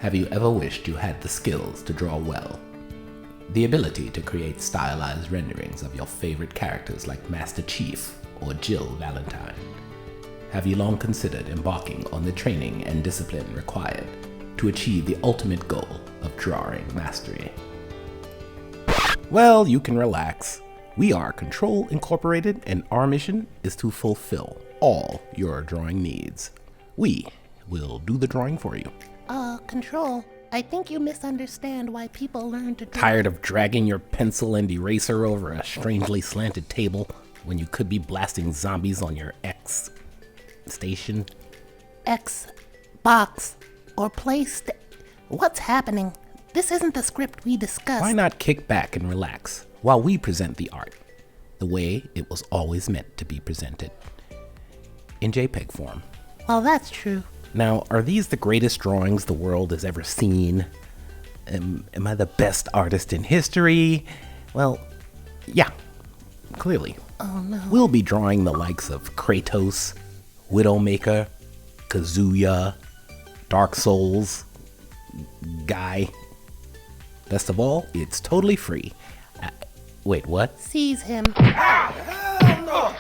Have you ever wished you had the skills to draw well? The ability to create stylized renderings of your favorite characters like Master Chief or Jill Valentine? Have you long considered embarking on the training and discipline required to achieve the ultimate goal of drawing mastery? Well, you can relax. We are Kontrol Incorporated, and our mission is to fulfill all your drawing needs. We will do the drawing for you. Kontrol, I think you misunderstand why people learn to draw. Tired of dragging your pencil and eraser over a strangely slanted table when you could be blasting zombies on your X station? Xbox or PlayStation? What's happening? This isn't the script we discussed. Why not kick back and relax while we present the art the way it was always meant to be presented, in JPEG form? Well, that's true. Now, are these the greatest drawings the world has ever seen? Am I the best artist in history? Well, yeah, clearly. Oh no. We'll be drawing the likes of Kratos, Widowmaker, Kazuya, Dark Souls, Guy. Best of all, it's totally free. Wait, what? Seize him. Hell no!